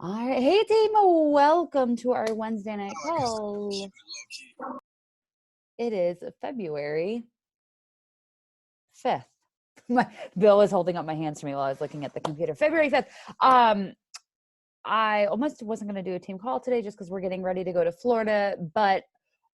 All right. Hey, team. Welcome to our Wednesday night call. It is February 5th. Bill was holding up my hands for me while I was looking at the computer. February 5th. I almost wasn't going to do a team call today just because we're getting ready to go to Florida, but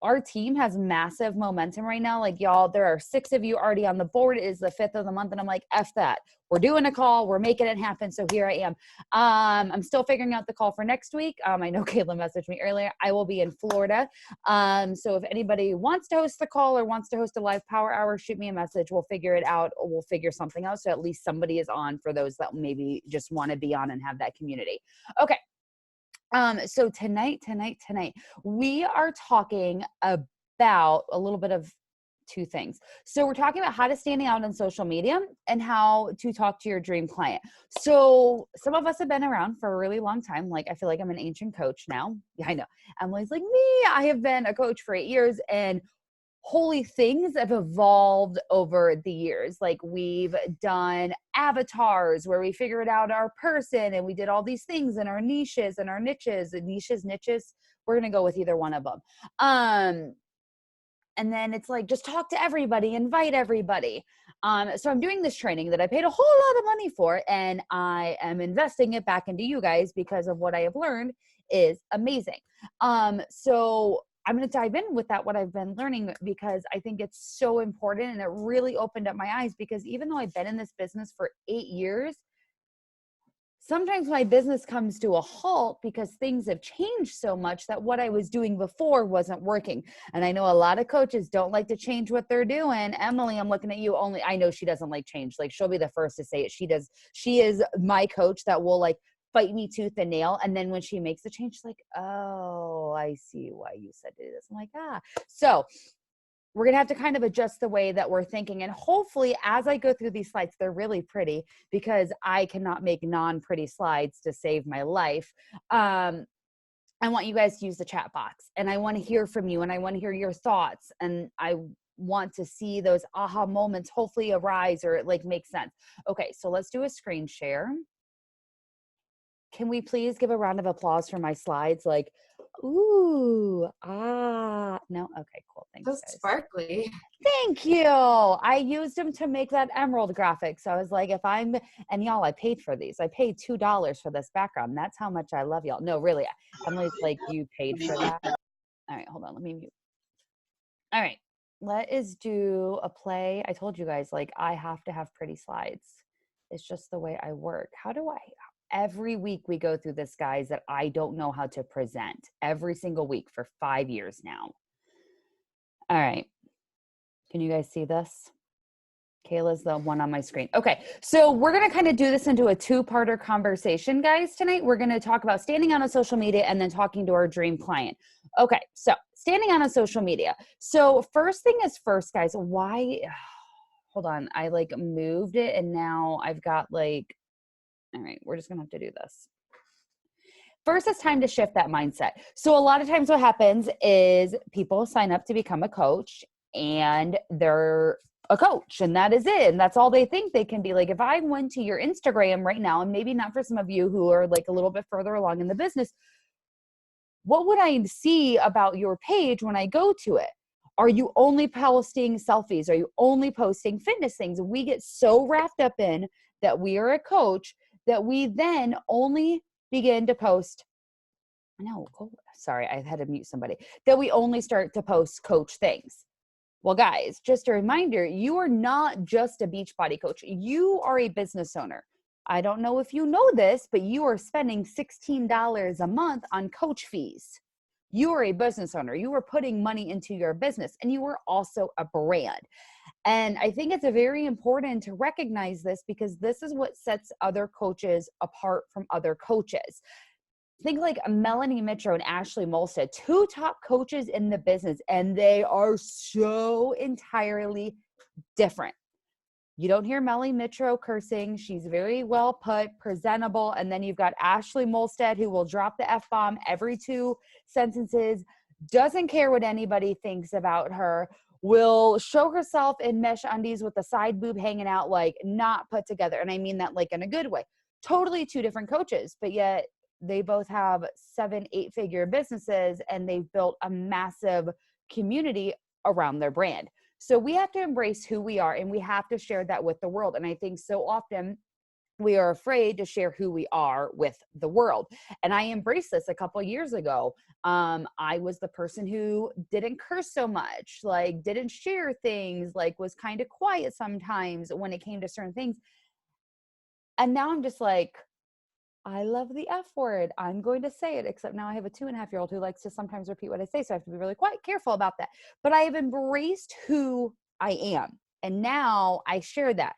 our team has massive momentum right now. Like, y'all, there are 6 of you already on the board. It is the 5th of the month, and I'm like, F that. We're doing a call. We're making it happen. So here I am. I'm still figuring out the call for next week. I know Caitlin messaged me earlier. I will be in Florida. So if anybody wants to host the call or wants to host a live power hour, shoot me a message. We'll figure it out, or we'll figure something out. So at least somebody is on for those that maybe just want to be on and have that community. Okay. So tonight, we are talking about a little bit of 2 things. So we're talking about how to stand out on social media and how to talk to your dream client. So some of us have been around for a really long time. Like, I feel like I'm an ancient coach now. Yeah, I know. Emily's like me. I have been a coach for 8 years, and holy, things have evolved over the years. Like, we've done avatars where we figured out our person, and we did all these things in our niches and our niches. We're going to go with either one of them. And then it's like, just talk to everybody, invite everybody. So I'm doing this training that I paid a whole lot of money for, and I am investing it back into you guys because of what I have learned is amazing. So I'm going to dive in with that, what I've been learning, because I think it's so important, and it really opened up my eyes, because even though I've been in this business for 8 years, sometimes my business comes to a halt because things have changed so much that what I was doing before wasn't working. And I know a lot of coaches don't like to change what they're doing. Emily, I'm looking at you. I know she doesn't like change. Like, she'll be the first to say it. She is my coach that will like fight me tooth and nail. And then when she makes the change, she's like, oh, I see why you said to do this. I'm like, So we're going to have to kind of adjust the way that we're thinking. And hopefully, as I go through these slides, they're really pretty, because I cannot make non-pretty slides to save my life. I want you guys to use the chat box, and I want to hear from you, and I want to hear your thoughts. And I want to see those aha moments hopefully arise, or like make sense. Okay, so let's do a screen share. Can we please give a round of applause for my slides? Like, ooh, no, okay, cool. Thanks, So guys. sparkly. Thank you. I used them to make that emerald graphic. So I was like, and y'all, I paid for these. I paid $2 for this background. That's how much I love y'all. No, really. Emily's like, you paid for that? All right, hold on. Let me mute. All right, let us do a play. I told you guys, like, I have to have pretty slides. It's just the way I work. Every week we go through this, guys, that I don't know how to present every single week for 5 years now. All right. Can you guys see this? Kayla's the one on my screen. Okay, so we're going to kind of do this into a 2-parter conversation, guys, tonight. We're going to talk about standing out on social media and then talking to our dream client. Okay, so standing out on social media. So first thing is first, guys, why, hold on, I like moved it, and now I've got like, all right, we're just going to have to do this. First, it's time to shift that mindset. So a lot of times what happens is people sign up to become a coach, and they're a coach, and that is it. And that's all they think they can be. Like, if I went to your Instagram right now, and maybe not for some of you who are like a little bit further along in the business, what would I see about your page when I go to it? Are you only posting selfies? Are you only posting fitness things? We get so wrapped up in that we are a coach that we then only begin to post. Sorry, I had to mute somebody. That we only start to post coach things. Well, guys, just a reminder, you are not just a Beachbody coach. You are a business owner. I don't know if you know this, but you are spending $16 a month on coach fees. You are a business owner. You are putting money into your business, and you are also a brand. And I think it's very important to recognize this, because this is what sets other coaches apart from other coaches. Think like Melanie Mitro and Ashley Molstead, 2 top coaches in the business, and they are so entirely different. You don't hear Melanie Mitro cursing. She's very well put, presentable. And then you've got Ashley Molstead, who will drop the F-bomb every 2 sentences, doesn't care what anybody thinks about her, will show herself in mesh undies with the side boob hanging out, like not put together. And I mean that like in a good way. Totally 2 different coaches, but yet They both have 7, 8-figure businesses, and they've built a massive community around their brand. So we have to embrace who we are, and we have to share that with the world. And I think so often we are afraid to share who we are with the world. And I embraced this a couple years ago. I was the person who didn't curse so much, like didn't share things, like was kind of quiet sometimes when it came to certain things. And now I'm just like, I love the F word. I'm going to say it, except now I have a 2.5-year-old who likes to sometimes repeat what I say. So I have to be really quite careful about that. But I have embraced who I am. And now I share that.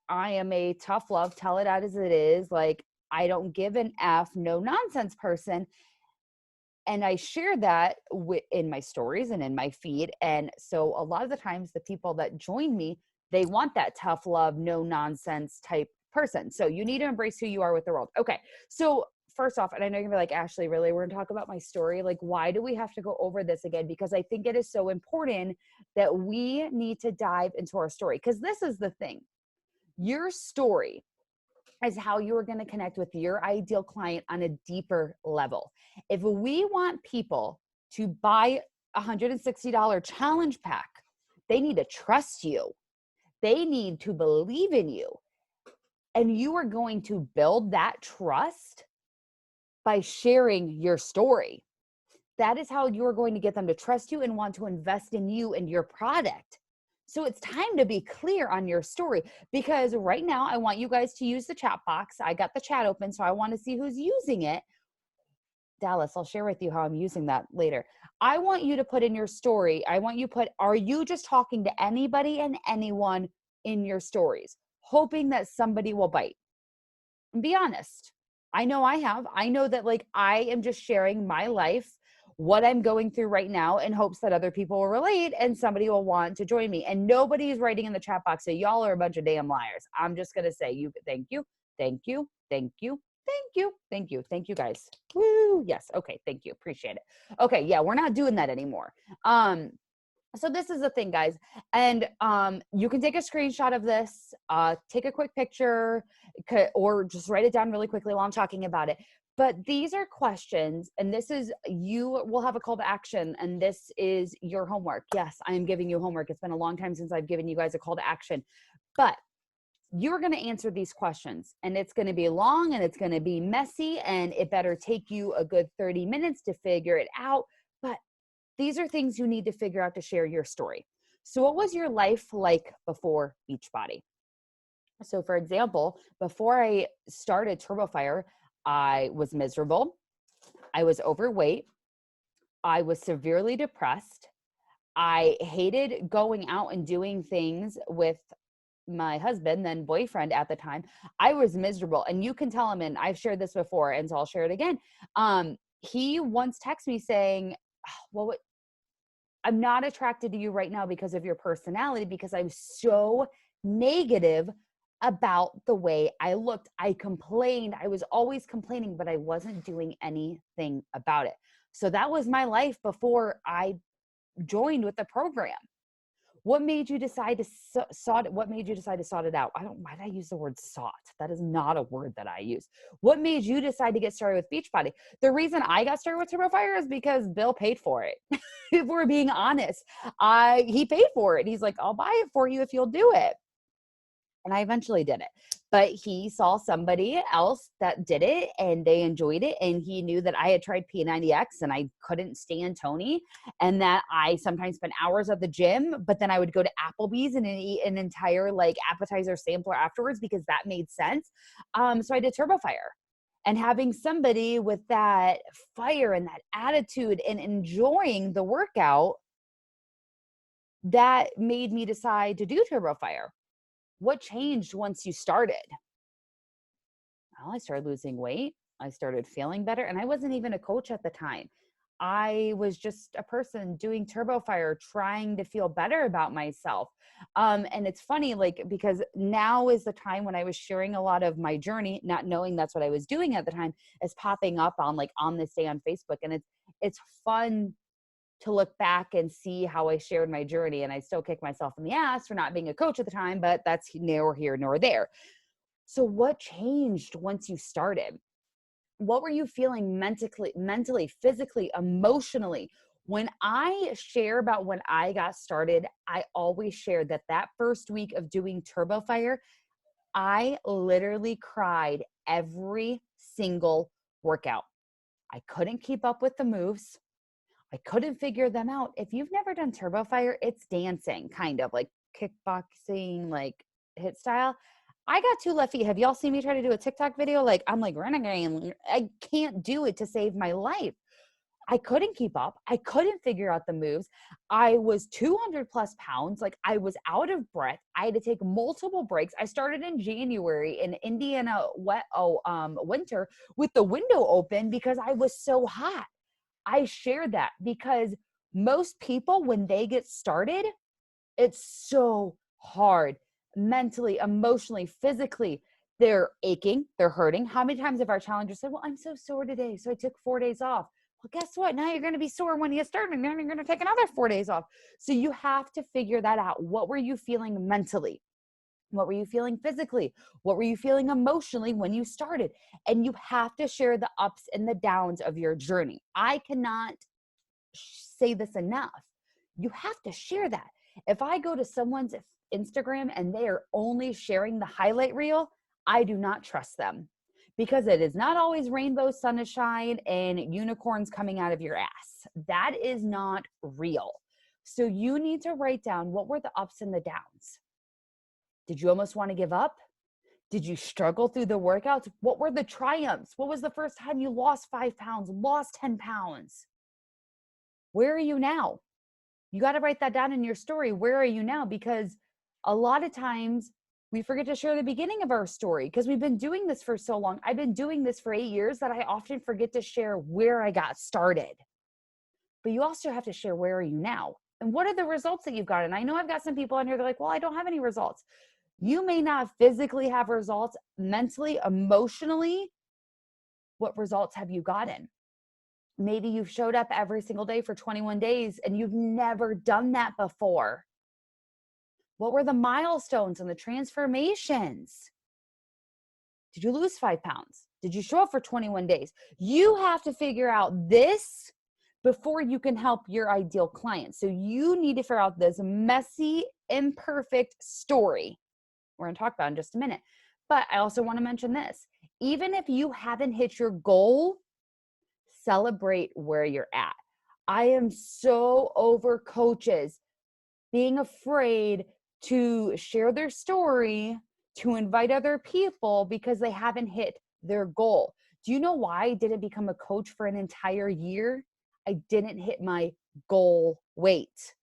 I am a tough love, tell it out as it is. Like, I don't give an F, no nonsense person. And I share that in my stories and in my feed. And so a lot of the times the people that join me, they want that tough love, no nonsense type person. So you need to embrace who you are with the world. Okay. So first off, and I know you're gonna be like, Ashley, really, we're gonna talk about my story. Like, why do we have to go over this again? Because I think it is so important that we need to dive into our story. Because this is the thing. Your story is how you are going to connect with your ideal client on a deeper level. If we want people to buy a $160 challenge pack, they need to trust you. They need to believe in you. And you are going to build that trust by sharing your story. That is how you're going to get them to trust you and want to invest in you and your product. So it's time to be clear on your story, because right now I want you guys to use the chat box. I got the chat open, so I want to see who's using it. Dallas, I'll share with you how I'm using that later. I want you to put in your story. I want you to put, are you just talking to anybody and anyone in your stories, hoping that somebody will bite? And be honest. I know I have. I know that, like, I am just sharing my life, what I'm going through right now, in hopes that other people will relate and somebody will want to join me. And nobody is writing in the chat box, so y'all are a bunch of damn liars. I'm just going to say thank you, thank you, thank you, thank you, thank you, thank you guys. Woo, yes. Okay. Thank you. Appreciate it. Okay. Yeah. We're not doing that anymore. So this is the thing, guys. And you can take a screenshot of this, take a quick picture, or just write it down really quickly while I'm talking about it. But these are questions, and this is, you will have a call to action, and this is your homework. Yes, I am giving you homework. It's been a long time since I've given you guys a call to action. But you're going to answer these questions, and it's going to be long, and it's going to be messy, and it better take you a good 30 minutes to figure it out. But these are things you need to figure out to share your story. So what was your life like before Beachbody? So for example, before I started TurboFire, I was miserable. I was overweight. I was severely depressed. I hated going out and doing things with my husband, then boyfriend at the time. I was miserable. And you can tell him, and I've shared this before, and so I'll share it again. He once texted me saying, well, I'm not attracted to you right now because of your personality, because I'm so negative about the way I looked. I complained. I was always complaining, but I wasn't doing anything about it. So that was my life before I joined with the program. What made you decide to what made you decide to sort it out? Why did I use the word sought? That is not a word that I use. What made you decide to get started with Beachbody? The reason I got started with TurboFire is because Bill paid for it. If we're being honest, he paid for it. He's like, I'll buy it for you if you'll do it. And I eventually did it. But he saw somebody else that did it and they enjoyed it. And he knew that I had tried P90X and I couldn't stand Tony, and that I sometimes spent hours at the gym, but then I would go to Applebee's and eat an entire like appetizer sampler afterwards because that made sense. So I did TurboFire. And having somebody with that fire and that attitude and enjoying the workout, that made me decide to do TurboFire. What changed once you started? Well, I started losing weight. I started feeling better. And I wasn't even a coach at the time. I was just a person doing TurboFire, trying to feel better about myself. And it's funny, like, because now is the time when I was sharing a lot of my journey, not knowing that's what I was doing at the time, is popping up on like on this day on Facebook. And it's fun to look back and see how I shared my journey. And I still kick myself in the ass for not being a coach at the time, but that's neither here nor there. So what changed once you started? What were you feeling mentally, physically, emotionally? When I share about when I got started, I always share that first week of doing Turbo Fire, I literally cried every single workout. I couldn't keep up with the moves. I couldn't figure them out. If you've never done Turbo Fire, it's dancing, kind of like kickboxing, like hit style. I got 2 left feet. Have y'all seen me try to do a TikTok video? Like, I'm like renegade. I can't do it to save my life. I couldn't keep up. I couldn't figure out the moves. I was 200 plus pounds. Like, I was out of breath. I had to take multiple breaks. I started in January in Indiana winter with the window open because I was so hot. I share that because most people, when they get started, it's so hard mentally, emotionally, physically. They're aching, they're hurting. How many times have our challengers said, well, I'm so sore today, so I took 4 days off. Well, guess what? Now you're going to be sore when you get started, and then you're going to take another 4 days off. So you have to figure that out. What were you feeling mentally? What were you feeling physically? What were you feeling emotionally when you started? And you have to share the ups and the downs of your journey. I cannot say this enough. You have to share that. If I go to someone's Instagram and they are only sharing the highlight reel, I do not trust them because it is not always rainbow sunshine and unicorns coming out of your ass. That is not real. So you need to write down what were the ups and the downs. Did you almost want to give up? Did you struggle through the workouts? What were the triumphs? What was the first time you lost 5 pounds, lost 10 pounds? Where are you now? You got to write that down in your story. Where are you now? Because a lot of times we forget to share the beginning of our story because we've been doing this for so long. I've been doing this for 8 years that I often forget to share where I got started. But you also have to share where are you now? And what are the results that you've gotten? I know I've got some people on here that are like, well, I don't have any results. You may not physically have results, mentally, emotionally. What results have you gotten? Maybe you've showed up every single day for 21 days and you've never done that before. What were the milestones and the transformations? Did you lose 5 pounds? Did you show up for 21 days? You have to figure out this before you can help your ideal client. So you need to figure out this messy, imperfect story we're going to talk about in just a minute. But I also want to mention this. Even if you haven't hit your goal, celebrate where you're at. I am so over coaches being afraid to share their story, to invite other people because they haven't hit their goal. Do you know why I didn't become a coach for an entire year? I didn't hit my goal weight.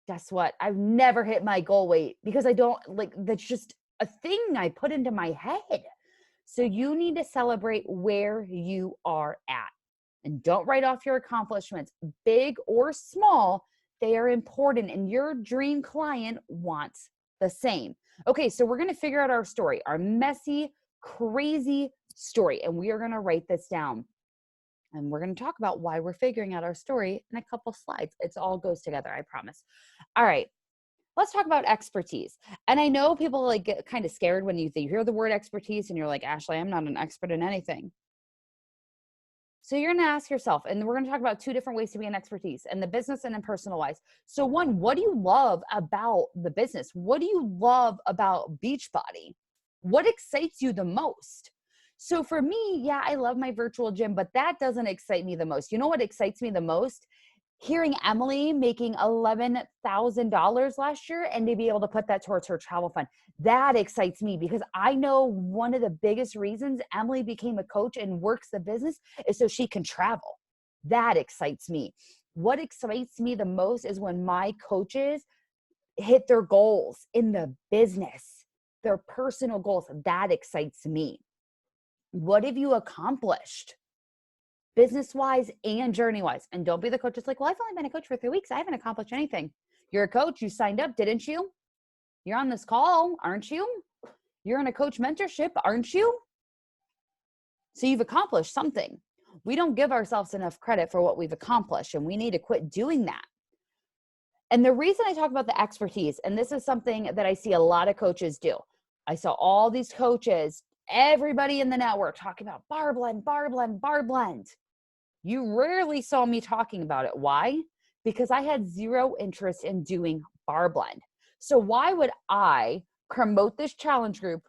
Guess what? I've never hit my goal weight because I don't that's just a thing I put into my head. So you need to celebrate where you are at and don't write off your accomplishments, big or small. They are important and your dream client wants the same. Okay, so we're going to figure out our story, our messy, crazy story, and we are going to write this down. And we're going to talk about why we're figuring out our story in a couple slides. It all goes together, I promise. All right, let's talk about expertise. And I know people get kind of scared when you hear the word expertise and you're like, Ashley, I'm not an expert in anything. So you're going to ask yourself, and we're going to talk about 2 different ways to be an expertise, in the business and in personal wise. So 1, what do you love about the business? What do you love about Beachbody? What excites you the most? So for me, yeah, I love my virtual gym, but that doesn't excite me the most. You know what excites me the most? Hearing Emily making $11,000 last year and to be able to put that towards her travel fund. That excites me because I know one of the biggest reasons Emily became a coach and works the business is so she can travel. That excites me. What excites me the most is when my coaches hit their goals in the business, their personal goals. That excites me. What have you accomplished? Business-wise and journey-wise. And don't be the coach that's like, well, I've only been a coach for 3 weeks. I haven't accomplished anything. You're a coach. You signed up, didn't you? You're on this call, aren't you? You're in a coach mentorship, aren't you? So you've accomplished something. We don't give ourselves enough credit for what we've accomplished, and we need to quit doing that. And the reason I talk about the expertise, and this is something that I see a lot of coaches do. I saw all these coaches everybody in the network talking about bar blend, bar blend, bar blend. You rarely saw me talking about it. Why? Because I had zero interest in doing bar blend. So why would I promote this challenge group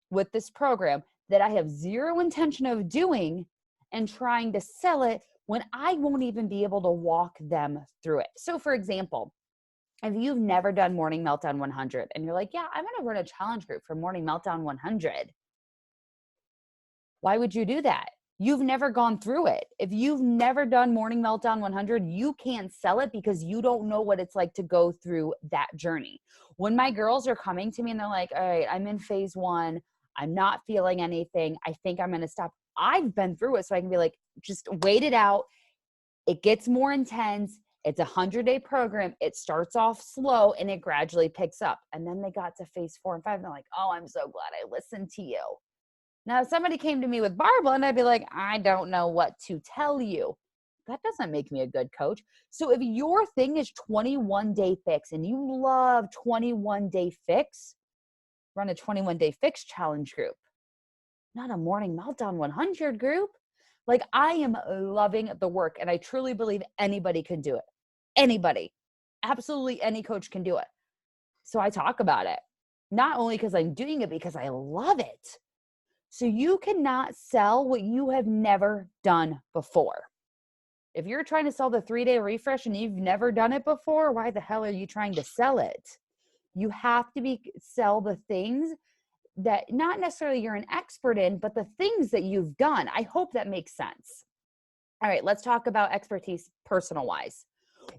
with this program that I have zero intention of doing and trying to sell it when I won't even be able to walk them through it? So for example, if you've never done Morning Meltdown 100 and you're like, yeah, I'm going to run a challenge group for Morning Meltdown 100. Why would you do that? You've never gone through it. If you've never done Morning Meltdown 100, you can't sell it because you don't know what it's like to go through that journey. When my girls are coming to me and they're like, all right, I'm in phase 1. I'm not feeling anything. I think I'm going to stop. I've been through it. So I can be like, just wait it out. It gets more intense. It's a 100-day program. It starts off slow and it gradually picks up. And then they got to phase 4 and 5. And they're like, oh, I'm so glad I listened to you. Now, if somebody came to me with bar blend, I'd be like, I don't know what to tell you. That doesn't make me a good coach. So if your thing is 21-day fix and you love 21-day fix, run a 21-day fix challenge group, not a Morning Meltdown 100 group. Like, I am loving the work and I truly believe anybody can do it. Anybody, absolutely any coach can do it. So I talk about it, not only because I'm doing it, because I love it. So you cannot sell what you have never done before. If you're trying to sell the 3-day refresh and you've never done it before, why the hell are you trying to sell it? You have to sell the things that not necessarily you're an expert in, but the things that you've done. I hope that makes sense. All right, let's talk about expertise personal wise.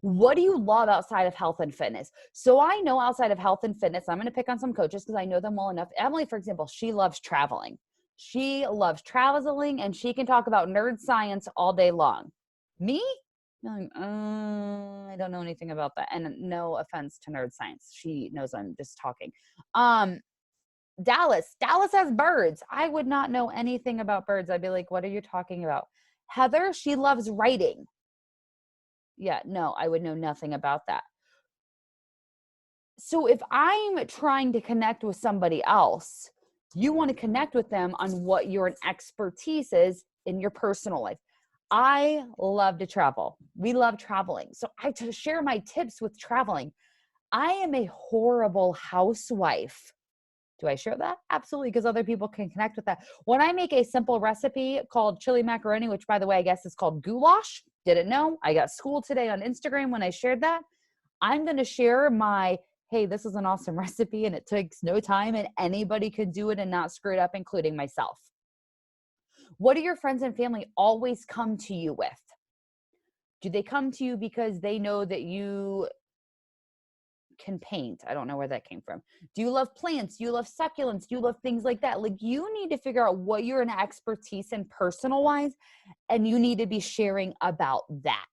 What do you love outside of health and fitness? So I know outside of health and fitness, I'm going to pick on some coaches because I know them well enough. Emily, for example, she loves traveling. She loves traveling and she can talk about nerd science all day long. Me? I don't know anything about that. And no offense to nerd science. She knows I'm just talking. Dallas has birds. I would not know anything about birds. I'd be like, what are you talking about? Heather, she loves writing. Yeah, no, I would know nothing about that. So if I'm trying to connect with somebody else, you want to connect with them on what your expertise is in your personal life. I love to travel. We love traveling. So I share my tips with traveling. I am a horrible housewife. Do I share that? Absolutely, because other people can connect with that. When I make a simple recipe called chili macaroni, which by the way, I guess is called goulash. Didn't know. I got schooled today on Instagram when I shared that. I'm going to share my, hey, this is an awesome recipe and it takes no time and anybody could do it and not screw it up, including myself. What do your friends and family always come to you with? Do they come to you because they know that you can paint? I don't know where that came from. Do you love plants? Do you love succulents? Do you love things like that? Like, you need to figure out what you're an expertise in personal wise, and you need to be sharing about that.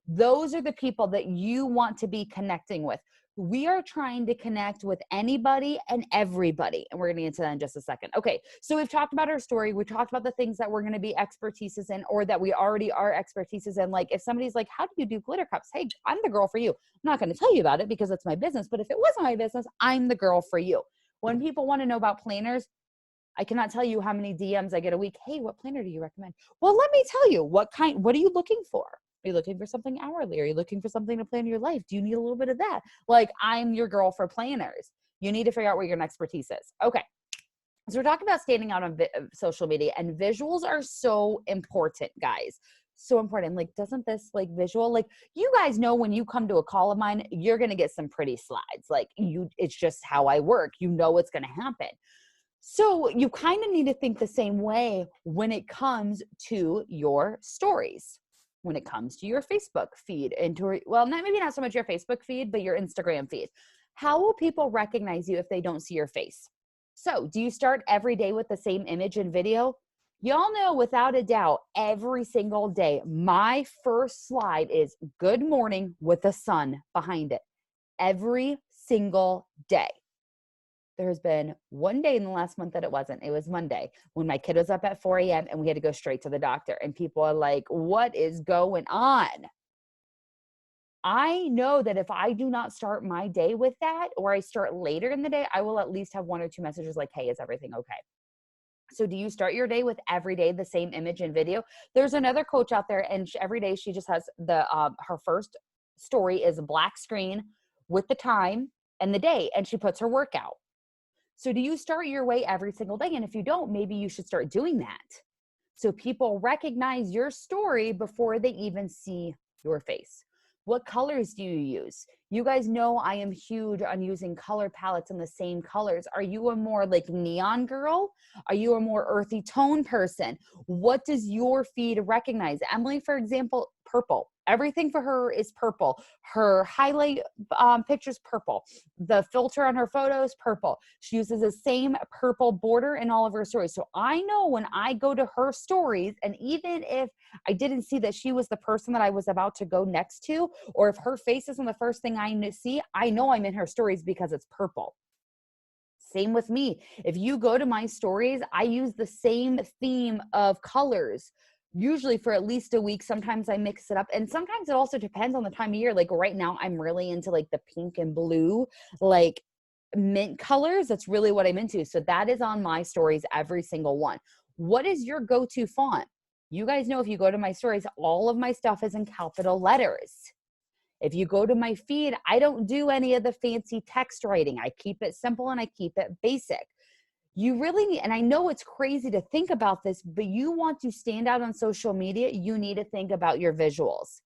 Those are the people that you want to be connecting with. We are trying to connect with anybody and everybody. And we're going to get into that in just a second. Okay. So we've talked about our story. We talked about the things that we're going to be expertises in, or that we already are expertises in. Like, if somebody's like, how do you do glitter cups? Hey, I'm the girl for you. I'm not going to tell you about it because it's my business. But if it wasn't my business, I'm the girl for you. When people want to know about planners, I cannot tell you how many DMs I get a week. Hey, what planner do you recommend? Well, let me tell you, what are you looking for? Are you looking for something hourly? Are you looking for something to plan your life? Do you need a little bit of that? Like, I'm your girl for planners. You need to figure out what your expertise is. Okay. So we're talking about standing out on social media, and visuals are so important, guys. So important. Like, doesn't this like visual, like, you guys know when you come to a call of mine, you're going to get some pretty slides. Like, it's just how I work. You know what's going to happen. So you kind of need to think the same way when it comes to your stories, when it comes to your Facebook feed, maybe not so much your Facebook feed, but your Instagram feed. How will people recognize you if they don't see your face? So do you start every day with the same image and video? Y'all know without a doubt, every single day, my first slide is good morning with the sun behind it. Every single day. There has been one day in the last month that it wasn't. It was Monday when my kid was up at 4 a.m. and we had to go straight to the doctor. And people are like, what is going on? I know that if I do not start my day with that, or I start later in the day, I will at least have 1 or 2 messages like, hey, is everything okay? So do you start your day with every day the same image and video? There's another coach out there, and every day she just has her first story is a black screen with the time and the day, and she puts her workout. So do you start your way every single day? And if you don't, maybe you should start doing that. So people recognize your story before they even see your face. What colors do you use? You guys know I am huge on using color palettes in the same colors. Are you a more like neon girl? Are you a more earthy tone person? What does your feed recognize? Emily, for example, purple. Everything for her is purple. Her highlight pictures purple. The filter on her photos purple. She uses the same purple border in all of her stories. So I know when I go to her stories, and even if I didn't see that she was the person that I was about to go next to, or if her face isn't the first thing I see, I know I'm in her stories because it's purple. Same with me. If you go to my stories, I use the same theme of colors, usually for at least a week. Sometimes I mix it up. And sometimes it also depends on the time of year. Like right now, I'm really into like the pink and blue, like mint colors. That's really what I'm into. So that is on my stories, every single one. What is your go-to font? You guys know if you go to my stories, all of my stuff is in capital letters. If you go to my feed, I don't do any of the fancy text writing. I keep it simple and I keep it basic. You really need, and I know it's crazy to think about this, but you want to stand out on social media, you need to think about your visuals.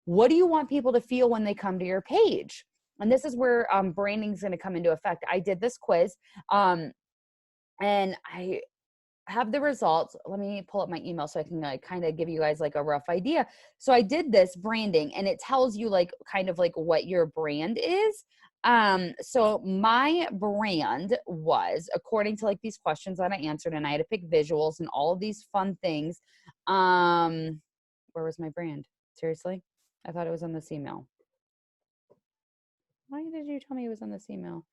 What do you want people to feel when they come to your page? And this is where branding is going to come into effect. I did this quiz, and I have the results. Let me pull up my email so I can kind of give you guys like a rough idea. So I did this branding, and it tells you like kind of like what your brand is. So my brand was, according to like these questions that I answered, and I had to pick visuals and all of these fun things. Where was my brand? Seriously? I thought it was on this email. Why did you tell me it was on this email?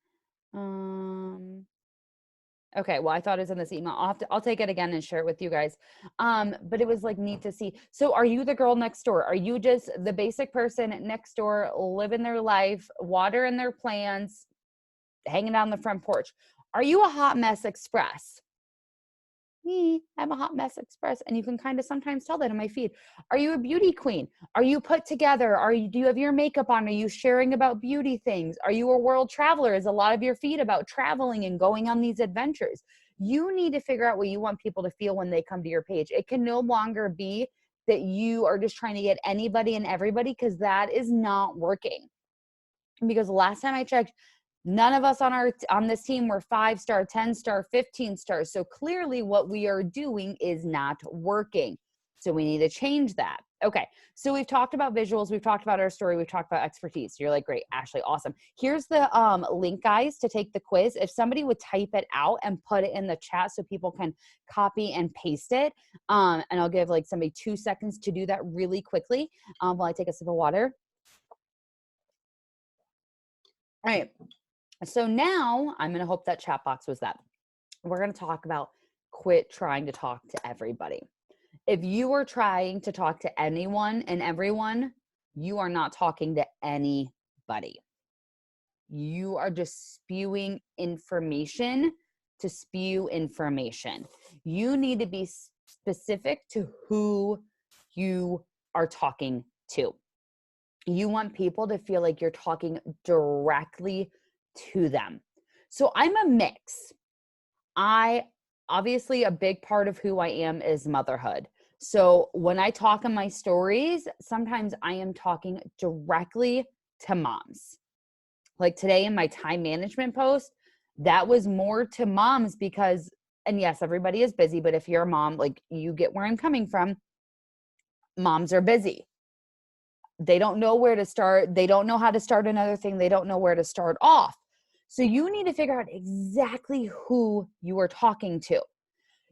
Okay, well, I thought it was in this email. I'll take it again and share it with you guys. But it was like neat to see. So are you the girl next door? Are you just the basic person next door, living their life, watering their plants, hanging out on the front porch? Are you a hot mess express? Me, I'm a hot mess express. And you can kind of sometimes tell that in my feed. Are you a beauty queen? Are you put together? Do you have your makeup on? Are you sharing about beauty things? Are you a world traveler? Is a lot of your feed about traveling and going on these adventures? You need to figure out what you want people to feel when they come to your page. It can no longer be that you are just trying to get anybody and everybody, because that is not working. Because the last time I checked, none of us on this team were 5-star, 10-star, 15 stars. So clearly what we are doing is not working. So we need to change that. Okay, so we've talked about visuals, we've talked about our story, we've talked about expertise. You're like, great, Ashley, awesome. Here's the link, guys, to take the quiz. If somebody would type it out and put it in the chat so people can copy and paste it, and I'll give like somebody 2 seconds to do that really quickly while I take a sip of water. All right. So now I'm going to hope that chat box was that. We're going to talk about quit trying to talk to everybody. If you are trying to talk to anyone and everyone, you are not talking to anybody. You are just spewing information to spew information. You need to be specific to who you are talking to. You want people to feel like you're talking directly to them. So I'm a mix. Obviously, a big part of who I am is motherhood. So when I talk in my stories, sometimes I am talking directly to moms. Like today in my time management post, that was more to moms because, and yes, everybody is busy, but if you're a mom, like you get where I'm coming from, moms are busy. They don't know where to start. They don't know how to start another thing. They don't know where to start off. So you need to figure out exactly who you are talking to.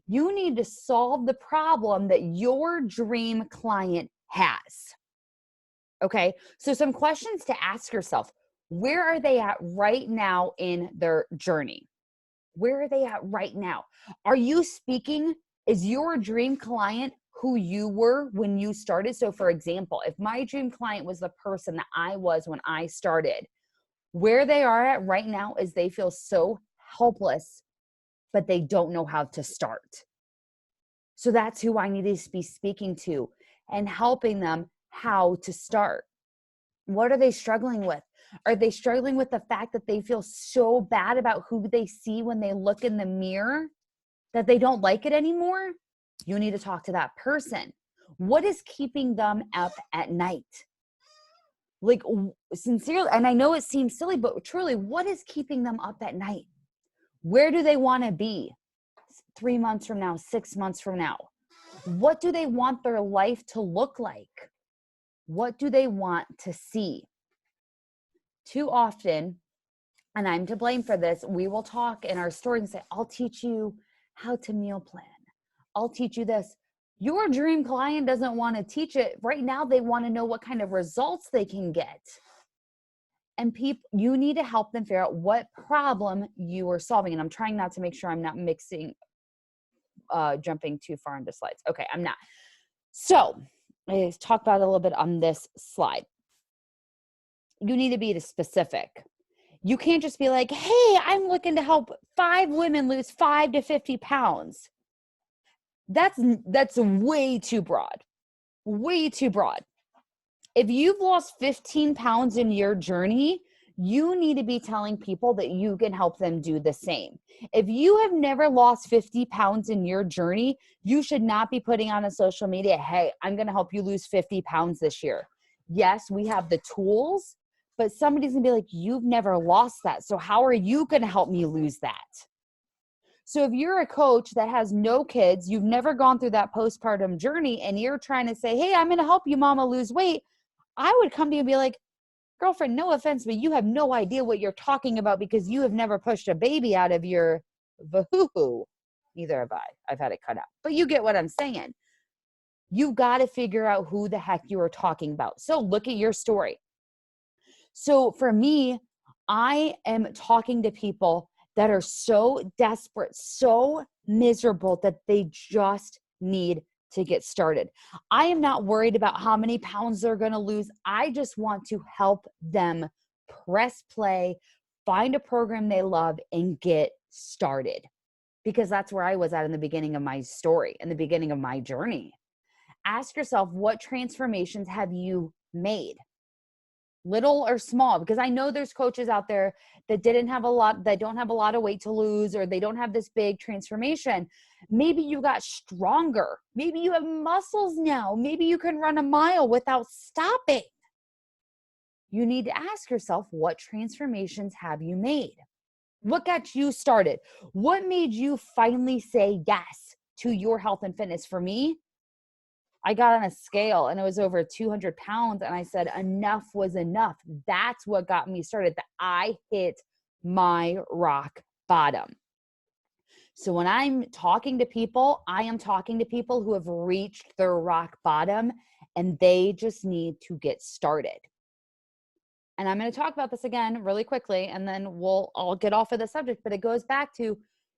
You need to solve the problem that your dream client has. Okay. So some questions to ask yourself. Where are they at right now in their journey? Where are they at right now? Are you speaking? Is your dream client who you were when you started? So for example, if my dream client was the person that I was when I started, where they are at right now is they feel so helpless but they don't know how to start. So that's who I need to be speaking to and helping them how to start. What are they struggling with? Are they struggling with the fact that they feel so bad about who they see when they look in the mirror that they don't like it anymore? You need to talk to that person. What is keeping them up at night? Like, sincerely, and I know it seems silly, but truly, what is keeping them up at night? Where do they want to be 3 months from now, 6 months from now? What do they want their life to look like? What do they want to see? Too often, and I'm to blame for this, we will talk in our story and say, I'll teach you how to meal plan. I'll teach you this. Your dream client doesn't want to teach it. Right now, they want to know what kind of results they can get. And people, you need to help them figure out what problem you are solving. And I'm trying not to make sure I'm not jumping too far into slides. Okay, I'm not. So let's talk about it a little bit on this slide. You need to be specific. You can't just be like, hey, I'm looking to help 5 women lose 5 to 50 pounds. That's way too broad. Way too broad. If you've lost 15 pounds in your journey, you need to be telling people that you can help them do the same. If you have never lost 50 pounds in your journey, you should not be putting on a social media, hey, I'm going to help you lose 50 pounds this year. Yes, we have the tools, but somebody's going to be like, you've never lost that. So how are you going to help me lose that? So if you're a coach that has no kids, you've never gone through that postpartum journey, and you're trying to say, hey, I'm going to help you, mama, lose weight, I would come to you and be like, girlfriend, no offense, but you have no idea what you're talking about because you have never pushed a baby out of your vahoo. Neither have I. I've had it cut out. But you get what I'm saying. You've got to figure out who the heck you are talking about. So look at your story. So for me, I am talking to people that are so desperate, so miserable that they just need to get started. I am not worried about how many pounds they're going to lose. I just want to help them press play, find a program they love, and get started. Because that's where I was at in the beginning of my story, in the beginning of my journey. Ask yourself, what transformations have you made? Little or small, because I know there's coaches out there that don't have a lot of weight to lose, or they don't have this big transformation. Maybe you got stronger. Maybe you have muscles now. Maybe you can run a mile without stopping. You need to ask yourself, what transformations have you made? What got you started? What made you finally say yes to your health and fitness? For me, I got on a scale and it was over 200 pounds. And I said, enough was enough. That's what got me started. That I hit my rock bottom. So when I'm talking to people, I am talking to people who have reached their rock bottom and they just need to get started. And I'm going to talk about this again really quickly, and then I'll get off of the subject, but it goes back to,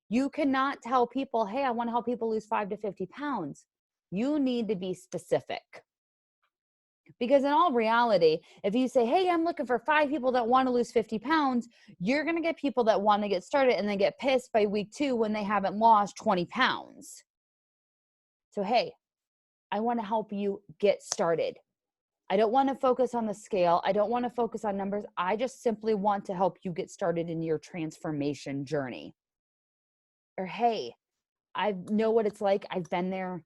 you cannot tell people, hey, I want to help people lose 5 to 50 pounds. You need to be specific. Because in all reality, if you say, hey, I'm looking for 5 people that want to lose 50 pounds, you're going to get people that want to get started and then get pissed by week 2 when they haven't lost 20 pounds. So, hey, I want to help you get started. I don't want to focus on the scale. I don't want to focus on numbers. I just simply want to help you get started in your transformation journey. Or, hey, I know what it's like. I've been there.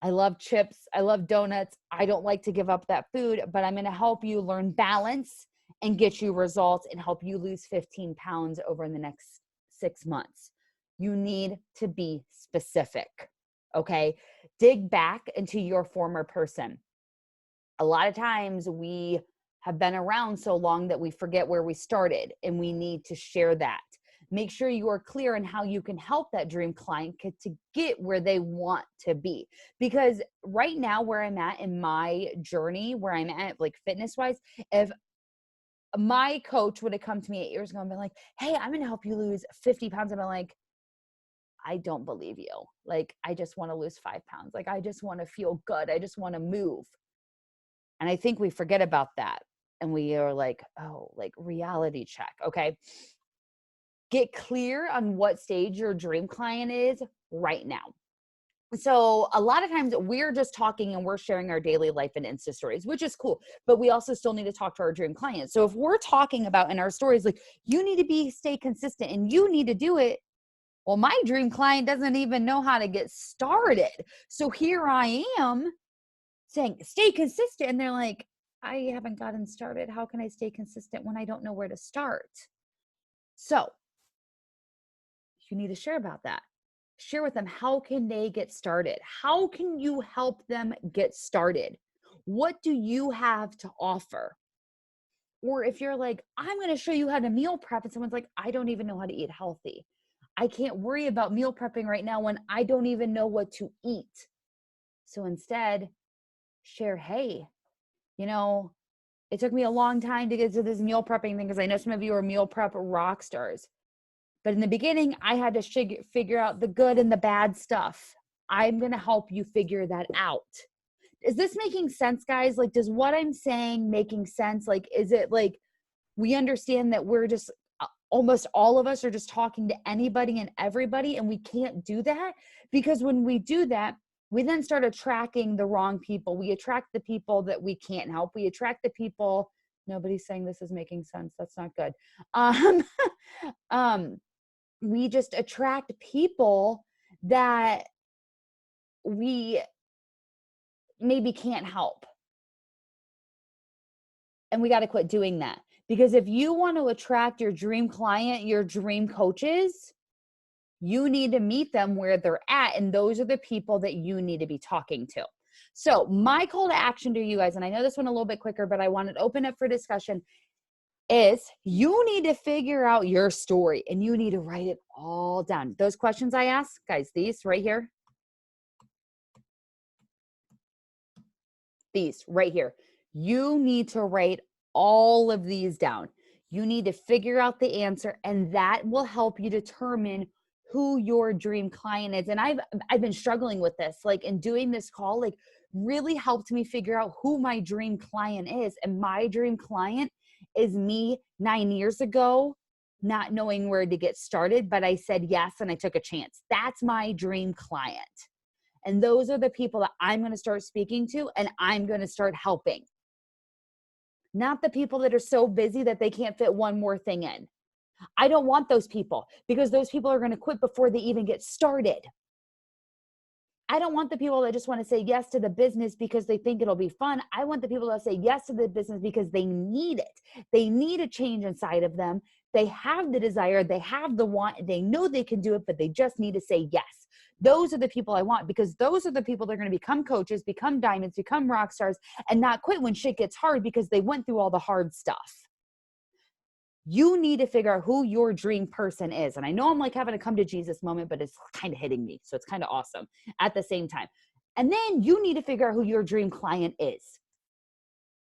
I love chips. I love donuts. I don't like to give up that food, but I'm going to help you learn balance and get you results and help you lose 15 pounds over the next 6 months. You need to be specific, okay? Dig back into your former person. A lot of times we have been around so long that we forget where we started, and we need to share that. Make sure you are clear on how you can help that dream client to get where they want to be. Because right now, where I'm at in my journey, where I'm at like fitness wise, if my coach would have come to me 8 years ago and been like, hey, I'm going to help you lose 50 pounds. I'm like, I don't believe you. Like, I just want to lose 5 pounds. Like, I just want to feel good. I just want to move. And I think we forget about that. And we are like, oh, like reality check. Okay. get clear on what stage your dream client is right now. So a lot of times we're just talking and we're sharing our daily life in Insta stories, which is cool, but we also still need to talk to our dream clients. So if we're talking about in our stories, like you need to stay consistent and you need to do it. Well, my dream client doesn't even know how to get started. So here I am saying, stay consistent. And they're like, I haven't gotten started. How can I stay consistent when I don't know where to start? So you need to share about that. Share with them, how can they get started? How can you help them get started? What do you have to offer? Or if you're like, I'm going to show you how to meal prep, and someone's like, I don't even know how to eat healthy. I can't worry about meal prepping right now when I don't even know what to eat. So instead, share, hey, you know, it took me a long time to get to this meal prepping thing because I know some of you are meal prep rock stars. But in the beginning, I had to figure out the good and the bad stuff. I'm going to help you figure that out. Is this making sense, guys? Like, does what I'm saying making sense? Like, is it like we understand that we're just almost all of us are just talking to anybody and everybody, and we can't do that? Because when we do that, we then start attracting the wrong people. We attract the people that we can't help. We attract the people. Nobody's saying this is making sense. That's not good. We just attract people that we maybe can't help. And we got to quit doing that. Because if you want to attract your dream client, your dream coaches, you need to meet them where they're at. And those are the people that you need to be talking to. So my call to action to you guys, and I know this one a little bit quicker, but I wanted to open up for discussion, is you need to figure out your story and you need to write it all down. Those questions I asked, guys, these right here, these right here, you need to write all of these down. You need to figure out the answer, and that will help you determine who your dream client is. And I've been struggling with this, like, in doing this call, like, really helped me figure out who my dream client is. And my dream client is me 9 years ago, not knowing where to get started, but I said yes and I took a chance. That's my dream client. And those are the people that I'm going to start speaking to and I'm going to start helping. Not the people that are so busy that they can't fit one more thing in. I don't want those people, because those people are going to quit before they even get started. I don't want the people that just want to say yes to the business because they think it'll be fun. I want the people that say yes to the business because they need it. They need a change inside of them. They have the desire, they have the want, they know they can do it, but they just need to say yes. Those are the people I want, because those are the people that are going to become coaches, become diamonds, become rock stars, and not quit when shit gets hard because they went through all the hard stuff. You need to figure out who your dream person is. And I know I'm like having a come to Jesus moment, but it's kind of hitting me. So it's kind of awesome at the same time. And then you need to figure out who your dream client is.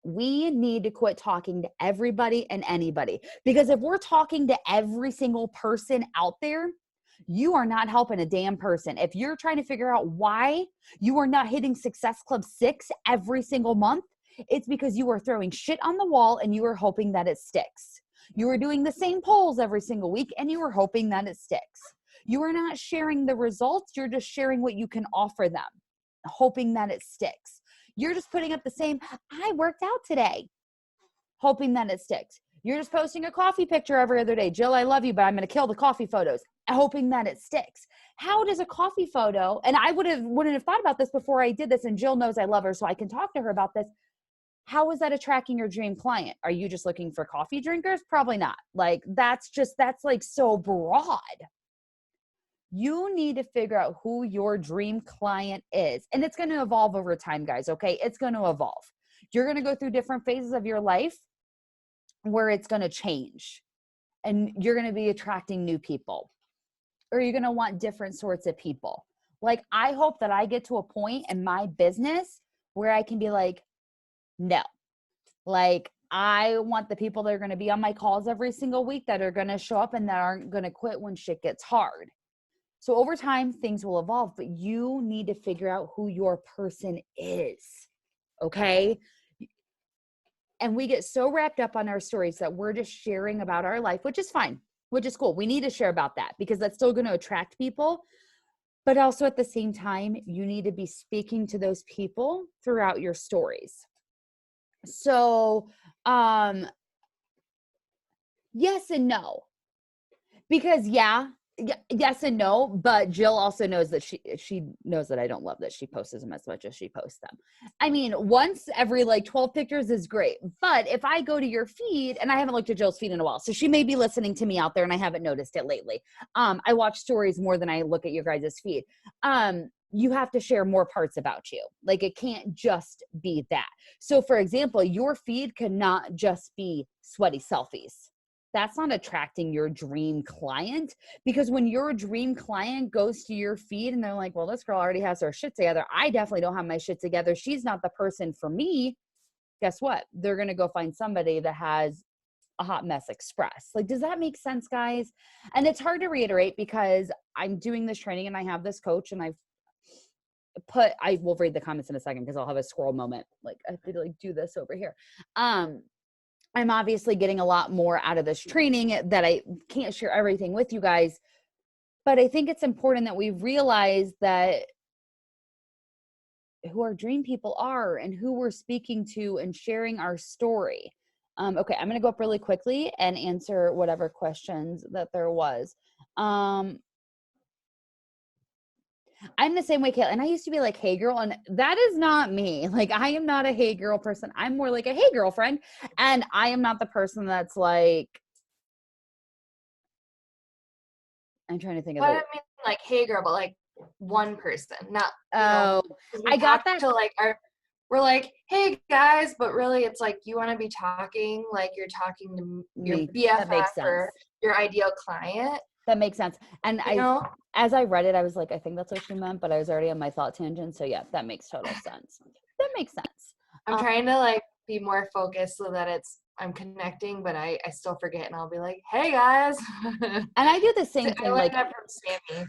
We need to quit talking to everybody and anybody, because if we're talking to every single person out there, you are not helping a damn person. If you're trying to figure out why you are not hitting Success Club 6 every single month, it's because you are throwing shit on the wall and you are hoping that it sticks. You are doing the same polls every single week and you are hoping that it sticks. You are not sharing the results. You're just sharing what you can offer them, hoping that it sticks. You're just putting up the same, I worked out today, hoping that it sticks. You're just posting a coffee picture every other day. Jill, I love you, but I'm going to kill the coffee photos, hoping that it sticks. How does a coffee photo, and I wouldn't have thought about this before I did this, and Jill knows I love her, so I can talk to her about this. How is that attracting your dream client? Are you just looking for coffee drinkers? Probably not. Like, that's like so broad. You need to figure out who your dream client is. And it's going to evolve over time, guys, okay? It's going to evolve. You're going to go through different phases of your life where it's going to change. And you're going to be attracting new people. Or you're going to want different sorts of people. Like, I hope that I get to a point in my business where I can be like, no. Like, I want the people that are going to be on my calls every single week, that are going to show up and that aren't going to quit when shit gets hard. So over time, things will evolve, but you need to figure out who your person is, okay? And we get so wrapped up on our stories that we're just sharing about our life, which is fine. which is cool. We need to share about that because that's still going to attract people. But also at the same time, you need to be speaking to those people throughout your stories. So, yes and no. Because yes and no, but Jill also knows that she knows that I don't love that she posts them as much as she posts them. I mean, once every like 12 pictures is great, but if I go to your feed, and I haven't looked at Jill's feed in a while, so she may be listening to me out there and I haven't noticed it lately. I watch stories more than I look at your guys' feed. You have to share more parts about you. Like it can't just be that. So for example, your feed cannot just be sweaty selfies. That's not attracting your dream client, because when your dream client goes to your feed and they're like, well, this girl already has her shit together. I definitely don't have my shit together. She's not the person for me. Guess what? They're going to go find somebody that has a hot mess express. Like, does that make sense, guys? And it's hard to reiterate because I'm doing this training and I have this coach and I will read the comments in a second because I'll have a scroll moment. Like I have to like do this over here. I'm obviously getting a lot more out of this training that I can't share everything with you guys, but I think it's important that we realize that who our dream people are and who we're speaking to and sharing our story. Okay, I'm going to go up really quickly and answer whatever questions that there was. I'm the same way, Kayla. And I used to be like, hey, girl. And that is not me. Like, I am not a hey, girl person. I'm more like a hey, girlfriend. And I am not the person that's like, I'm trying to think of But I mean, like, hey, girl, but like one person, not, I got that. To like we're like, hey guys, but really it's like you want to be talking like you're talking to your BFF or your ideal client. That makes sense. And as I read it, I was like, I think that's what she meant, but I was already on my thought tangent. So yeah, that makes total sense. That makes sense. I'm trying to like be more focused so that I'm connecting, but I still forget and I'll be like, hey guys. And I do the same thing. I learned that from Sammy.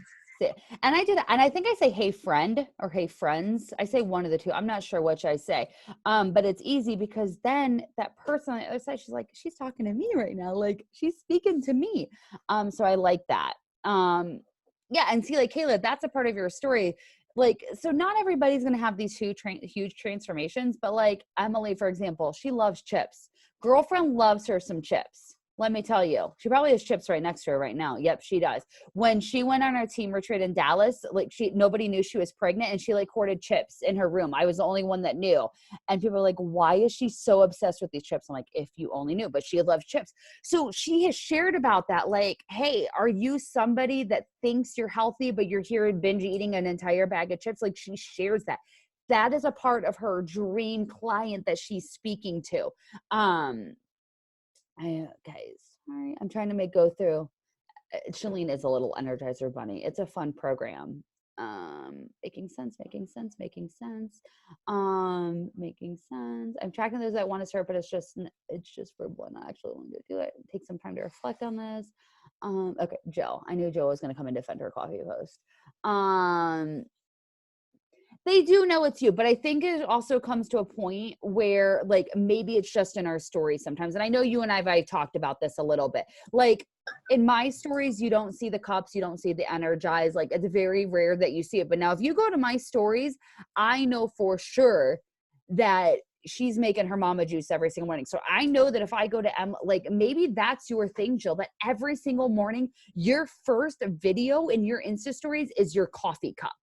And I do that. And I think I say, hey friend or hey friends. I say one of the two. I'm not sure which I say. But it's easy because then that person on the other side, she's like, she's talking to me right now. Like she's speaking to me. So I like that. Yeah. And see, like Kayla, that's a part of your story. Like, so not everybody's going to have these huge transformations, but like Emily, for example, she loves chips. Girlfriend loves her some chips. Let me tell you, she probably has chips right next to her right now. Yep, she does. When she went on our team retreat in Dallas, like nobody knew she was pregnant and she like hoarded chips in her room. I was the only one that knew. And people were like, why is she so obsessed with these chips? I'm like, if you only knew, but she loves chips. So she has shared about that. Like, hey, are you somebody that thinks you're healthy, but you're here and binge eating an entire bag of chips? Like she shares that. That is a part of her dream client that she's speaking to. Guys, sorry, I'm trying to go through. Shalene is a little Energizer bunny. It's a fun program. Making sense. Making sense. I'm tracking those that want to start, but it's just for one. I actually want to do it. Take some time to reflect on this. Okay, Jill. I knew Jill was going to come and defend her coffee post. They do know it's you, but I think it also comes to a point where like maybe it's just in our stories sometimes. And I know you and I've talked about this a little bit. Like in my stories, you don't see the cups, you don't see the energize. Like it's very rare that you see it. But now if you go to my stories, I know for sure that she's making her mama juice every single morning. So I know that if I go to like maybe that's your thing, Jill, that every single morning, your first video in your Insta stories is your coffee cup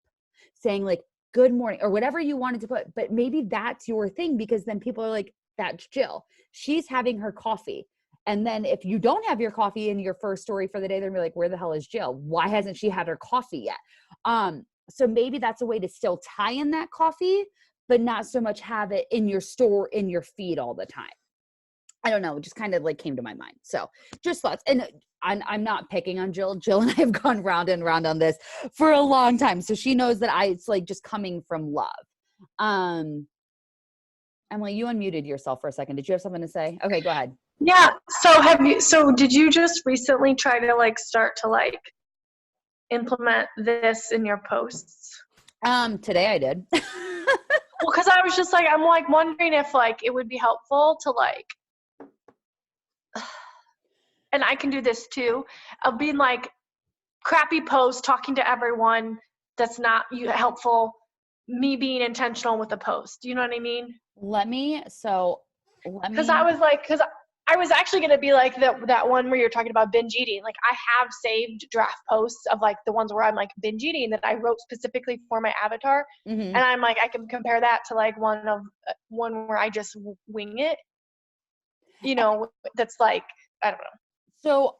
saying like, good morning or whatever you wanted to put, but maybe that's your thing because then people are like, that's Jill. She's having her coffee. And then if you don't have your coffee in your first story for the day, they're gonna be like, where the hell is Jill? Why hasn't she had her coffee yet? So maybe that's a way to still tie in that coffee, but not so much have it in your store, in your feed all the time. I don't know. It just kind of like came to my mind. So just thoughts. And I'm not picking on Jill. Jill and I have gone round and round on this for a long time. So she knows that it's like just coming from love. Emily, you unmuted yourself for a second. Did you have something to say? Okay, go ahead. Yeah. So did you just recently try to like start to like implement this in your posts? Today I did. Well, cause I was just like, I'm like wondering if like it would be helpful to like, and I can do this too, of being like crappy post, talking to everyone that's not helpful, me being intentional with the post. You know what I mean? Because I was actually going to be like that one where you're talking about binge eating. Like I have saved draft posts of like the ones where I'm like binge eating that I wrote specifically for my avatar. And I'm like, I can compare that to like one where I just wing it, that's like, I don't know. So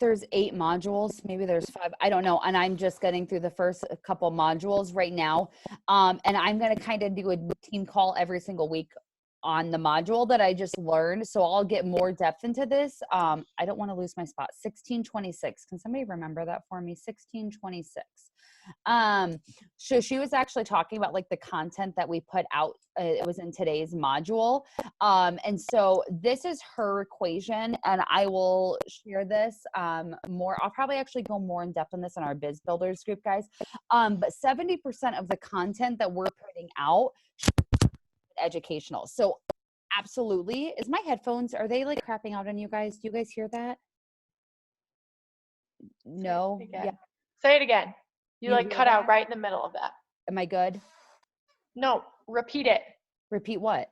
there's 8 modules, maybe there's 5, I don't know. And I'm just getting through the first couple modules right now. And I'm going to kind of do a team call every single week on the module that I just learned. So I'll get more depth into this. I don't want to lose my spot. 1626. Can somebody remember that for me? 1626. So she was actually talking about like the content that we put out. It was in today's module. And so this is her equation, and I will share this more. I'll probably actually go more in depth on this in our Biz Builders group, guys. But 70% of the content that we're putting out is educational. So absolutely. Is my headphones, are they like crapping out on you guys? Do you guys hear that? No. Yeah. Say it again. You like cut out right in the middle of that. Am I good? No, repeat it. Repeat what?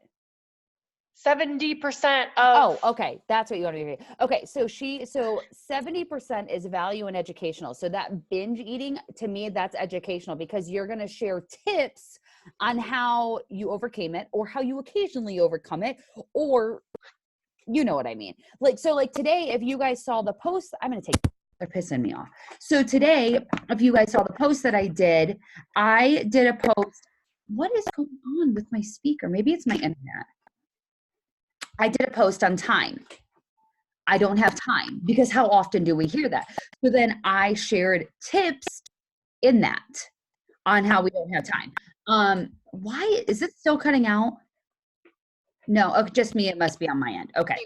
70% of. Oh, okay. That's what you want to hear. Okay. So 70% is value and educational. So that binge eating, to me, that's educational because you're going to share tips on how you overcame it or how you occasionally overcome it, or you know what I mean? Like today, if you guys saw the post, I'm going to take, they're pissing me off. So today, if you guys saw the post that I did a post. What is going on with my speaker? Maybe it's my internet. I did a post on time. I don't have time, because how often do we hear that? So then I shared tips in that on how we don't have time. Why is it still cutting out? No, just me. It must be on my end. Okay.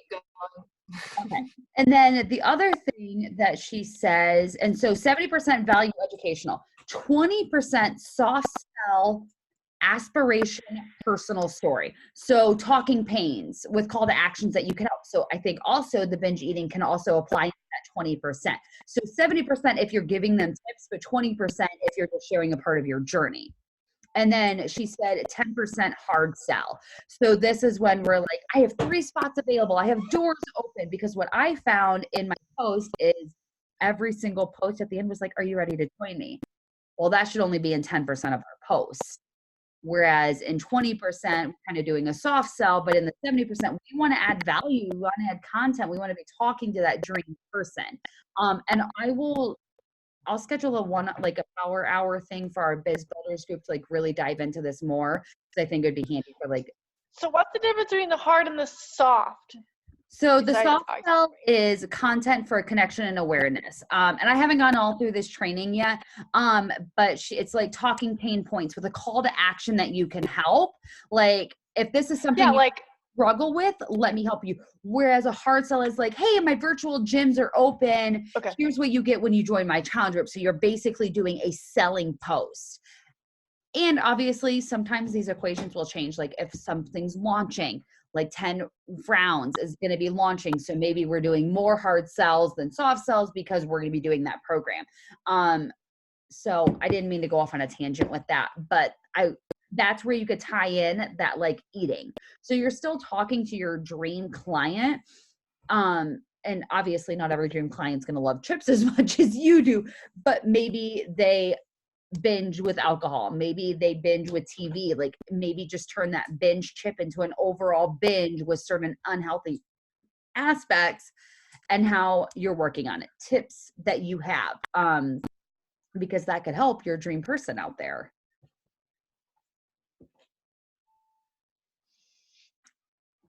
Okay. And then the other thing that she says, and so 70% value educational, 20% soft sell, aspiration, personal story. So talking pains with call to actions that you can help. So I think also the binge eating can also apply to that 20%. So 70% if you're giving them tips, but 20% if you're just sharing a part of your journey. And then she said 10% hard sell. So this is when we're like, I have 3 spots available. I have doors open, because what I found in my post is every single post at the end was like, are you ready to join me? Well, that should only be in 10% of our posts. Whereas in 20%, we're kind of doing a soft sell, but in the 70%, we want to add value, we want to add content, we want to be talking to that dream person. And I'll schedule a power hour thing for our Biz Builders group to like really dive into this more, because I think it'd be handy for like. So what's the difference between the hard and the soft? So the soft sell is content for connection and awareness. And I haven't gone all through this training yet, but it's like talking pain points with a call to action that you can help. Like if this is something you struggle with, let me help you. Whereas a hard sell is like, hey, my virtual gyms are open. Okay. Here's what you get when you join my challenge group. So you're basically doing a selling post. And obviously sometimes these equations will change. Like if something's launching, like 10 rounds is going to be launching. So maybe we're doing more hard sells than soft sells because we're going to be doing that program. So I didn't mean to go off on a tangent with that, but that's where you could tie in that like eating. So you're still talking to your dream client. And obviously not every dream client's going to love chips as much as you do, but maybe they binge with alcohol, maybe they binge with TV, like maybe just turn that binge chip into an overall binge with certain unhealthy aspects, and how you're working on it, tips that you have, because that could help your dream person out there.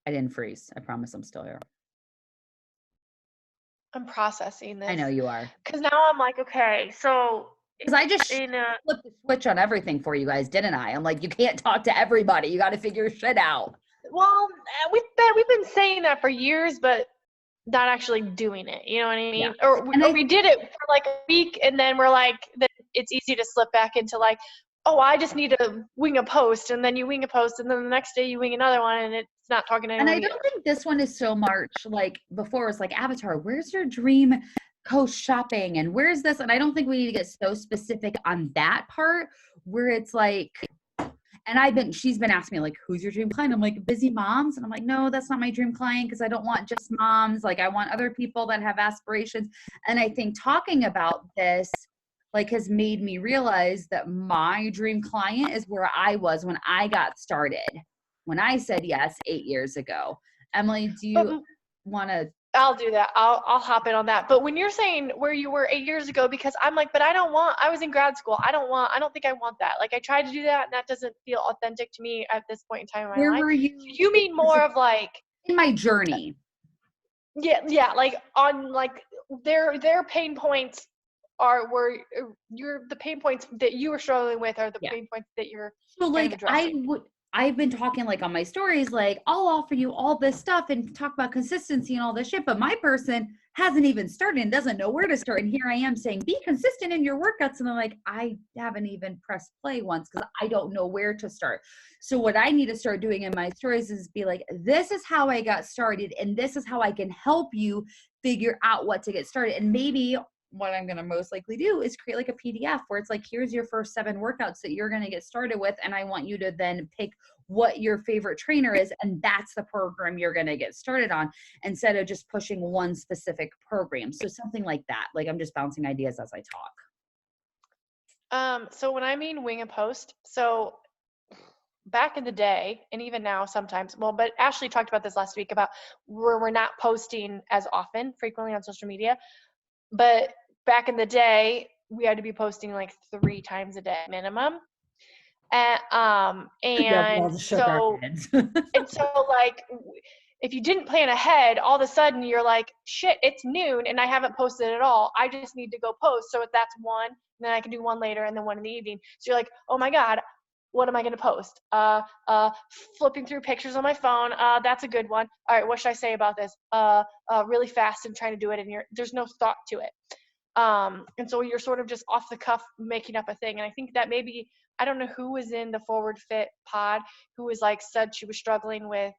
I didn't freeze. I promise I'm still here. I'm processing this. I know you are. Because now I'm like, okay, so because I just flipped the switch on everything for you guys, didn't I? I'm like, you can't talk to everybody. You got to figure your shit out. Well, we've been saying that for years, but not actually doing it. You know what I mean? Yeah. Or we did it for like a week, and then we're like, then it's easy to slip back into like, oh, I just need to wing a post, and then you wing a post, and then the next day you wing another one, and it's not talking to anyone. And I don't think this one is so much like before. It was like Avatar. Where's your dream coach shopping, and where's this? And I don't think we need to get so specific on that part where it's like. And she's been asking me like, who's your dream client? I'm like, busy moms. And I'm like, no, that's not my dream client because I don't want just moms. Like I want other people that have aspirations. And I think talking about this like has made me realize that my dream client is where I was when I got started. When I said yes 8 years ago. Emily, do you want to? I'll do that. I'll hop in on that. But when you're saying where you were 8 years ago, because I'm like, but I was in grad school. I don't think I want that. Like I tried to do that and that doesn't feel authentic to me at this point in time in my life. Where were you? You mean more of like. In my journey. Yeah. Like on like their pain points the pain points that you were struggling with are the pain points that you're. So like I've been talking like on my stories, like I'll offer you all this stuff and talk about consistency and all this shit. But my person hasn't even started and doesn't know where to start. And here I am saying, be consistent in your workouts. And I'm like, I haven't even pressed play once because I don't know where to start. So what I need to start doing in my stories is be like, this is how I got started. And this is how I can help you figure out what to get started. And maybe what I'm going to most likely do is create like a PDF where it's like, here's your first 7 workouts that you're going to get started with. And I want you to then pick what your favorite trainer is. And that's the program you're going to get started on instead of just pushing one specific program. So something like that, like I'm just bouncing ideas as I talk. So when I mean wing a post, so back in the day, and even now sometimes, but Ashley talked about this last week about where we're not posting as frequently on social media. But back in the day, we had to be posting like 3 times a day minimum. And so like if you didn't plan ahead, all of a sudden you're like, shit, it's noon and I haven't posted at all. I just need to go post. So if that's one, then I can do one later and then one in the evening. So you're like, oh my God, what am I going to post? Flipping through pictures on my phone. That's a good one. All right, what should I say about this? Really fast and trying to do it, and there's no thought to it. And so you're sort of just off the cuff making up a thing. And I think that maybe, I don't know who was in the Forward Fit pod who was like said she was struggling with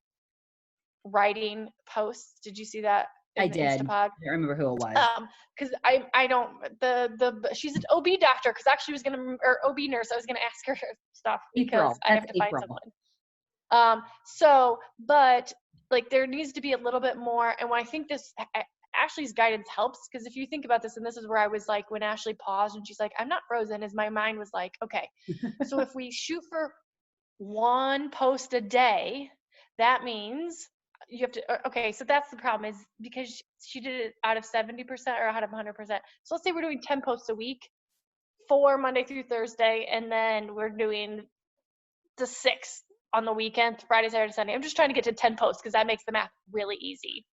writing posts. Did you see that? I did. Instapod? I don't remember who it was. Because I don't she's an OB doctor because actually or OB nurse. I was gonna ask her stuff because I have to find someone. But like there needs to be a little bit more. And when I think Ashley's guidance helps, because if you think about this, and this is where I was like when Ashley paused and she's like, I'm not frozen, as my mind was like, okay, so if we shoot for 1 post a day, that means you have to, okay, so that's the problem is because she did it out of 70% or out of 100%. So let's say we're doing 10 posts a week, 4 Monday through Thursday, and then we're doing the 6 on the weekend, Friday, Saturday, Sunday. I'm just trying to get to 10 posts because that makes the math really easy.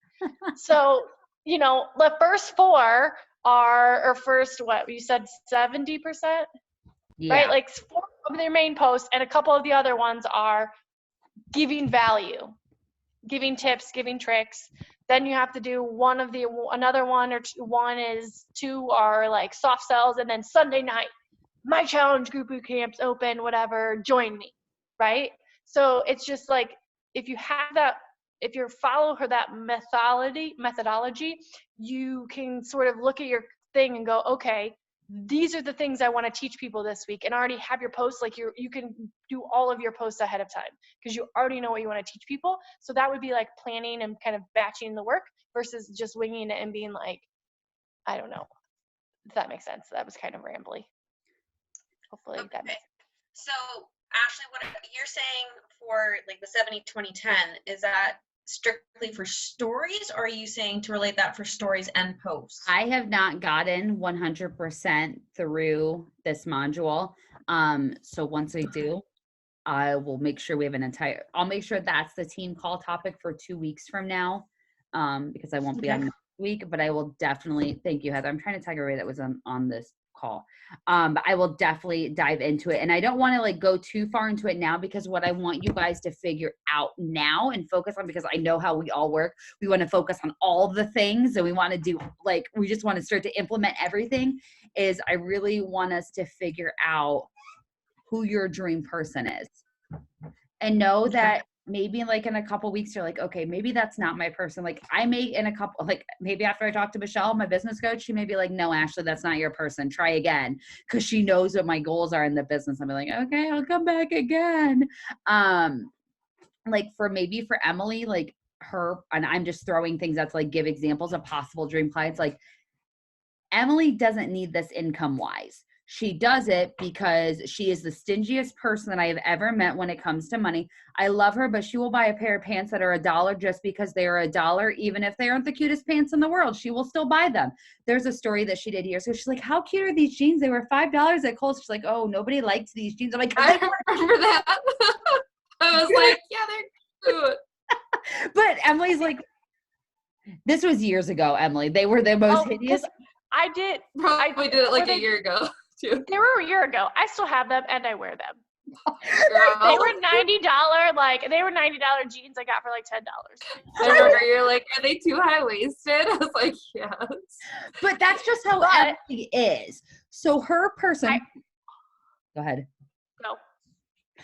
So, the first 4 are, or first, what, you said 70%? Yeah. Right? Like 4 of their main posts and a couple of the other ones are giving value, giving tips, giving tricks. Then you have to do another one or two. 2 are like soft sells, and then Sunday night, my challenge group boot camp's open, whatever, join me, right? So it's just like, if you follow her that methodology, you can sort of look at your thing and go, okay, these are the things I want to teach people this week, and already have your posts, like you can do all of your posts ahead of time because you already know what you want to teach people. So that would be like planning and kind of batching the work versus just winging it and being like, I don't know if that makes sense. That was kind of rambly. Hopefully that makes sense. So Ashley, what you're saying for like the 70-20-10, is that strictly for stories, or are you saying to relate that for stories and posts? I have not gotten 100% through this module. So once I do, I will make sure we have I'll make sure that's the team call topic for 2 weeks from now, because I won't be on next week, but I will definitely, thank you, Heather. I'm trying to tag everybody that was on this call. But I will definitely dive into it. And I don't want to like go too far into it now, because what I want you guys to figure out now and focus on, because I know how we all work, we want to focus on all the things, and we want to do we just want to start to implement everything, is I really want us to figure out who your dream person is. And know that maybe like in a couple weeks, you're like, okay, maybe that's not my person. Like I may in a couple, like maybe after I talk to Michelle, my business coach, she may be like, no, Ashley, that's not your person. Try again. Cause she knows what my goals are in the business. I'll be like, okay, I'll come back again. Like for Emily, like her, and I'm just throwing things that's like give examples of possible dream clients. Like Emily doesn't need this income wise. She does it because she is the stingiest person that I have ever met when it comes to money. I love her, but she will buy a pair of pants that are $1 just because they are $1, even if they aren't the cutest pants in the world. She will still buy them. There's a story that she did years ago. She's like, how cute are these jeans? They were $5 at Kohl's. She's like, oh, nobody liked these jeans. I'm like, I remember that. I was like, yeah, they're cute. But Emily's like, this was years ago, Emily. They were the most hideous. I did. Probably did it like a year ago. Too. They were a year ago. I still have them and I wear them. Girl. They were $90, they were $90 jeans I got for like $10. I remember you're like, are they too high waisted? I was like, yes. But that's just how Emily is. So her person. Go ahead.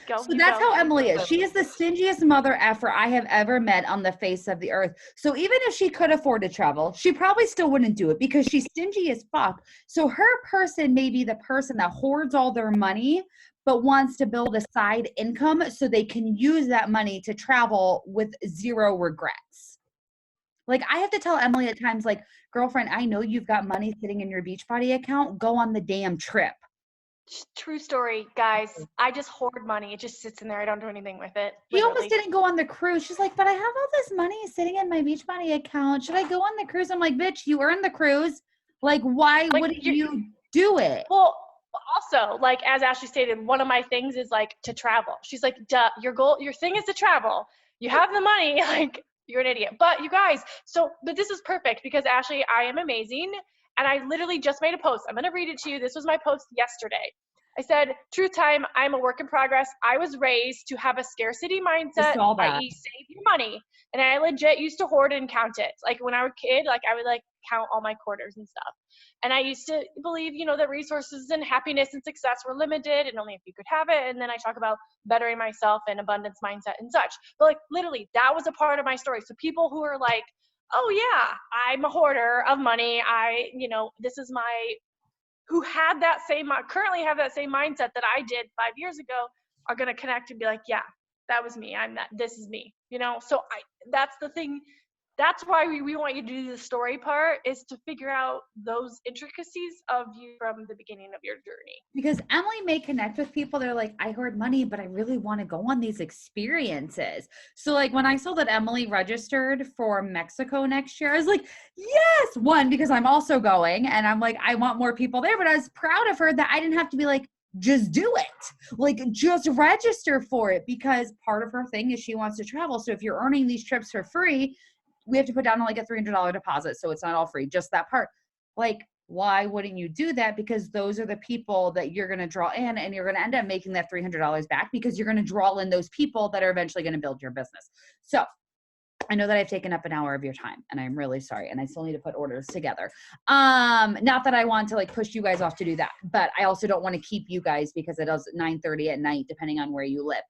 Go. So that's how Emily is. She is the stingiest mother effer I have ever met on the face of the earth. So even if she could afford to travel, she probably still wouldn't do it because she's stingy as fuck. So her person may be the person that hoards all their money, but wants to build a side income so they can use that money to travel with zero regrets. Like I have to tell Emily at times, like, girlfriend, I know you've got money sitting in your Beachbody account. Go on the damn trip. True story, guys. I just hoard money. It just sits in there. I don't do anything with it. She almost didn't go on the cruise. She's like, but I have all this money sitting in my Beachbody account. Should I go on the cruise? I'm like, bitch, you earned the cruise. Like, why wouldn't you do it? Well, also, like, as Ashley stated, one of my things is like to travel. She's like, duh, your thing is to travel. You have the money. Like, you're an idiot. But you guys, but this is perfect because Ashley, I am amazing. And I literally just made a post. I'm going to read it to you. This was my post yesterday. I said, truth time, I'm a work in progress. I was raised to have a scarcity mindset, i.e. save your money. And I legit used to hoard and count it. Like when I was a kid, like I would like count all my quarters and stuff. And I used to believe, that resources and happiness and success were limited and only if you could have it. And then I talk about bettering myself and abundance mindset and such. But like literally that was a part of my story. So people who are like, oh yeah, I'm a hoarder of money. This is who had that currently have that same mindset that I did 5 years ago are going to connect and be like, yeah, that was me. This is me, So that's the thing. That's why we want you to do the story part is to figure out those intricacies of you from the beginning of your journey. Because Emily may connect with people that are like, I hoard money, but I really want to go on these experiences. So like when I saw that Emily registered for Mexico next year, I was like, yes, one, because I'm also going and I'm like, I want more people there, but I was proud of her that I didn't have to be like, just do it. Like just register for it because part of her thing is she wants to travel. So if you're earning these trips for free, we have to put down like a $300 deposit. So it's not all free, just that part. Like, why wouldn't you do that? Because those are the people that you're going to draw in and you're going to end up making that $300 back because you're going to draw in those people that are eventually going to build your business. So I know that I've taken up an hour of your time and I'm really sorry. And I still need to put orders together. Not that I want to like push you guys off to do that, but I also don't want to keep you guys because it is 9:30 at night, depending on where you live.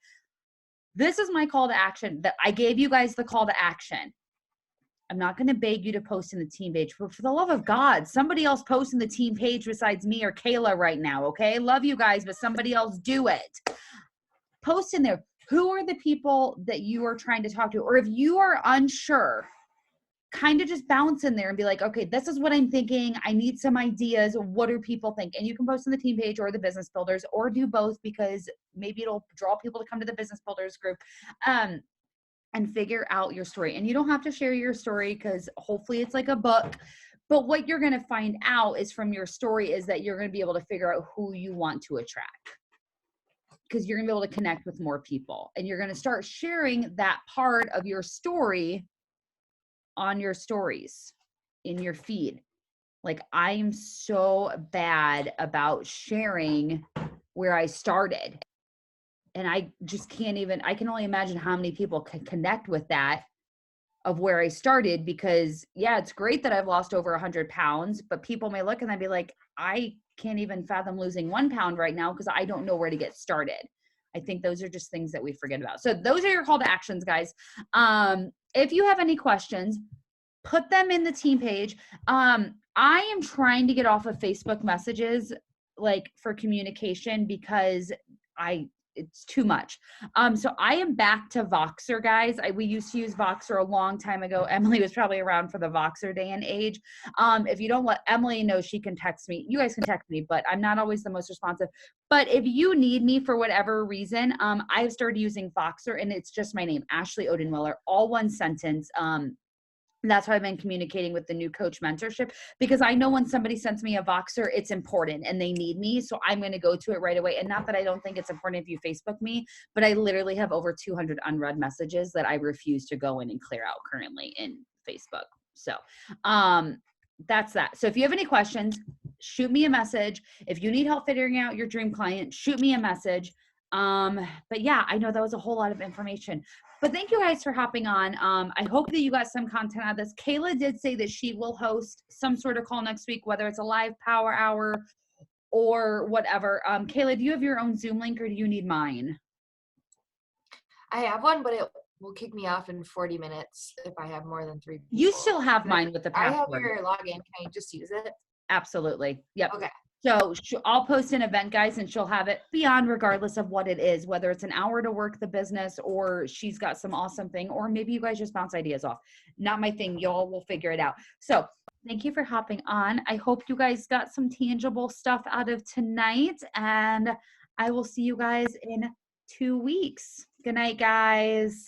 This is my call to action that I gave you guys the call to action. I'm not going to beg you to post in the team page, but for the love of God, somebody else post in the team page besides me or Kayla right now. Okay. Love you guys, but somebody else do it. Post in there. Who are the people that you are trying to talk to? Or if you are unsure, kind of just bounce in there and be like, okay, this is what I'm thinking. I need some ideas. What do people think? And you can post in the team page or the business builders or do both because maybe it'll draw people to come to the business builders group. And figure out your story. And you don't have to share your story because hopefully it's like a book. But what you're going to find out is from your story is that you're going to be able to figure out who you want to attract. Because you're going to be able to connect with more people. And you're going to start sharing that part of your story on your stories, in your feed. Like I'm so bad about sharing where I started. And I just I can only imagine how many people can connect with that of where I started because yeah, it's great that I've lost over 100 pounds, but people may look and they'd be like, I can't even fathom losing 1 pound right now because I don't know where to get started. I think those are just things that we forget about. So those are your call to actions, guys. If you have any questions, put them in the team page. I am trying to get off of Facebook messages like for communication because it's too much. So I am back to Voxer, guys. We used to use Voxer a long time ago. Emily was probably around for the Voxer day and age. If you don't let Emily know, she can text me. You guys can text me, but I'm not always the most responsive. But if you need me for whatever reason, I've started using Voxer, and it's just my name, Ashley Odenwiller, all one sentence. That's why I've been communicating with the new coach mentorship, because I know when somebody sends me a Voxer, it's important and they need me. So I'm going to go to it right away. And not that I don't think it's important if you Facebook me, but I literally have over 200 unread messages that I refuse to go in and clear out currently in Facebook. So that's that. So if you have any questions, shoot me a message. If you need help figuring out your dream client, shoot me a message. But yeah, I know that was a whole lot of information. But thank you guys for hopping on. I hope that you got some content out of this. Kayla did say that she will host some sort of call next week, whether it's a live power hour or whatever. Kayla, do you have your own Zoom link or do you need mine? I have one, but it will kick me off in 40 minutes if I have more than 3 people. You still have mine with the password. I have your login. Can I just use it? Absolutely. Yep. Okay. So I'll post an event, guys, and she'll have it beyond regardless of what it is, whether it's an hour to work the business or she's got some awesome thing, or maybe you guys just bounce ideas off. Not my thing. Y'all will figure it out. So thank you for hopping on. I hope you guys got some tangible stuff out of tonight, and I will see you guys in 2 weeks. Good night, guys.